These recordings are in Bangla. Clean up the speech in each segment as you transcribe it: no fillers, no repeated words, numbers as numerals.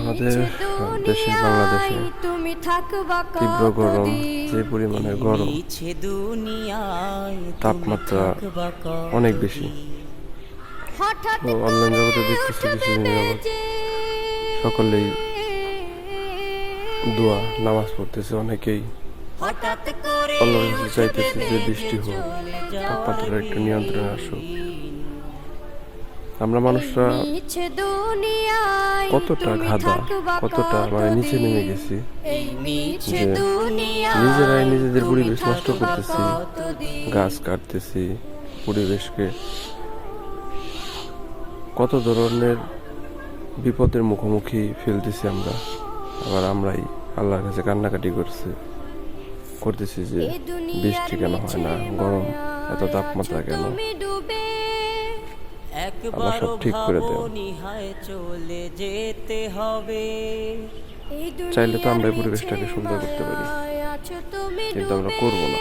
আমাদের দেশে বাংলাদেশে তীব্র গরম, যে পরিমাণে গরম, তাপমাত্রা অনেক বেশি। তো অনলাইন জগতে দেখতেছি কিছুদিন যাবৎ সকলেই দোয়া নামাজ পড়তেছে, অনেকেই আল্লাহর কাছে চাইতেছে যে বৃষ্টি হোক, তাপমাত্রা একটু নিয়ন্ত্রণে আসুক। আমরা মানুষরা কতটা গাধা, কতটা নিচে নেমে গেছি যে নিজেরাই নিজেদের পরিবেশ নষ্ট করতেছি, গাছ কাটতেছি, পরিবেশকে কত ধরনের বিপদের মুখোমুখি ফেলতেছি আমরা। আবার আমরাই আল্লাহর কাছে কান্নাকাটি করতেছি যে বৃষ্টি কেন হয় না, গরম এত তাপমাত্রা কেন, আল্লাহ সব ঠিক করে দেন। চাইলে তো আমরা এই পরিবেশটাকে সুন্দর করতে পারি, কিন্তু আমরা করবো না।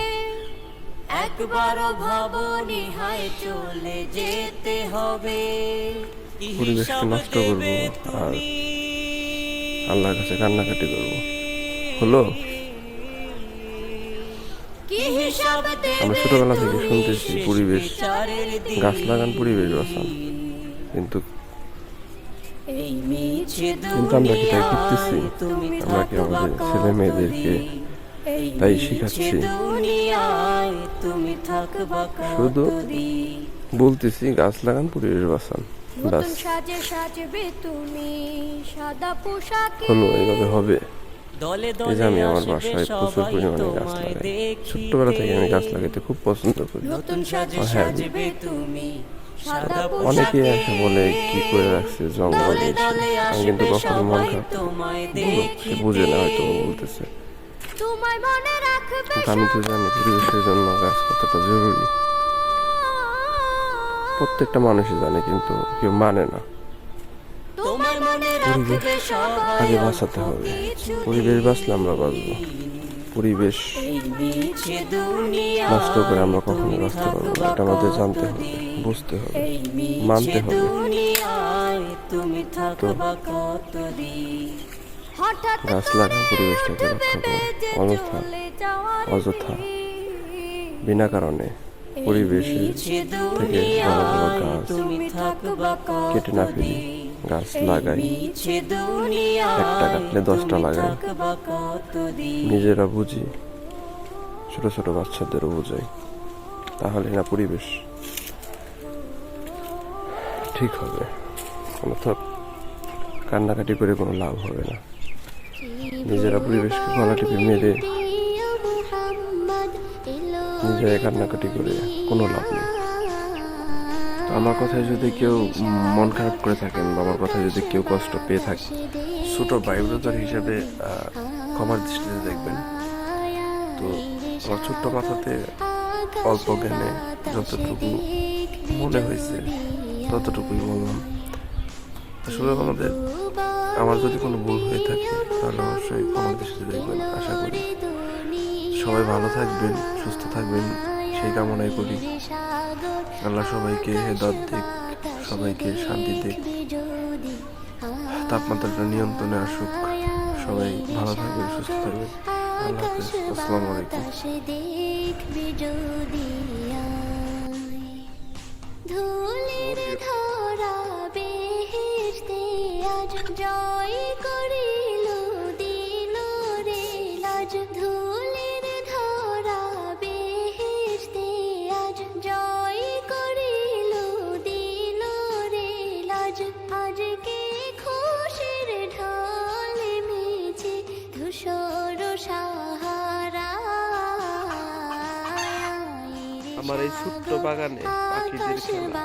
পরিবেশকে নষ্ট করবো আর আল্লাহর কাছে কান্নাকাটি করবো। হলো, আমরা ছোটবেলা থেকে শুনতেছি পরিবেশ, গাছ লাগান, পরিবেশ বাঁচান, কিন্তু আমরা কি তাই করতেছি? আমরা কি আমাদের ছেলে মেয়েদেরকে তাই শিখাচ্ছি? শুধু বলতেছি গাছ লাগান, পরিবেশ বাঁচান, ব্যাস। হলো, এইভাবে হবে? এই যে আমি আমার বাসায় প্রচুর পরিমাণে গাছ লাগাই, ছোট্টবেলা থেকে আমি গাছ লাগাইতে খুব পছন্দ করি। হ্যাঁ, অনেকে এসে বলে কি করে রাখছে জঙ্গল, আমি কিন্তু কখনো মন খারাপ, সে বুঝে না, হয়তো বলতেছে, কিন্তু আমি তো জানি পরিবেশের জন্য গাছ কতটা জরুরি। প্রত্যেকটা মানুষই জানে, কিন্তু কেউ মানে না। পরিবেশ আগে বাঁচাতে হবে, পরিবেশ বাঁচলে আমরা বাঁচবো। পরিবেশ নষ্ট করে আমরা কখনো বাঁচতে পারবো না, এটা আমাদের জানতে হবে, বুঝতে হবে, মানতে হবে। তো গাছ লাগান, পরিবেশটাকে রক্ষা করুন। অযথা বিনা কারণে পরিবেশে থেকে বড় বড় গাছ কেটে না ফেলি, গাছ লাগাই, একটা কাটলে 10টা লাগাই, নিজেরা বুঝি, ছোট ছোট বাচ্চাদেরও বোঝাই, তাহলে না পরিবেশ ঠিক হবে। অন্যথা কান্নাকাটি করে কোনো লাভ হবে না। নিজেরা পরিবেশকে গলা টিপে মেরে নিজেরাই কান্নাকাটি করে কোনো লাভ নেই। আমার কথায় যদি কেউ মন খারাপ করে থাকেন, বা আমার কথায় যদি কেউ কষ্ট পেয়ে থাকে, ছোট ভাই ব্রাদার হিসেবে ক্ষমার দৃষ্টিতে দেখবেন। তো আমার ছোট্ট কথাতে, অল্প জ্ঞানে যতটুকু মনে হয়েছে ততটুকুই বললাম। আসলে আমার যদি কোনো ভুল হয়ে থাকে তাহলে অবশ্যই ক্ষমার দৃষ্টিতে দেখবেন। আশা করি সবাই ভালো থাকবেন, সুস্থ থাকবেন, সেই কামনাই করি। আল্লাহ সবাইকে হেদায়েত দিক, সবাইকে শান্তি দিক, তাপমাত্রাটা নিয়ন্ত্রণে আসুক, সবাই ভালো থাকবেন, সুস্থ থাকবেন। আল্লাহ হাফেজ, আসসালামু আলাইকুম। ধুলির ধরা বেহেশতে আজ জয় করিল দিল রে লাজ, ধুলির ধরা বেহেশতে আজ জয় করিল দিল রে লাজ, আজকে খুশির ঢল মেছে ধূসর সাহারা। আমার এই ছোট্ট বাগানে পাখিদের খেলা,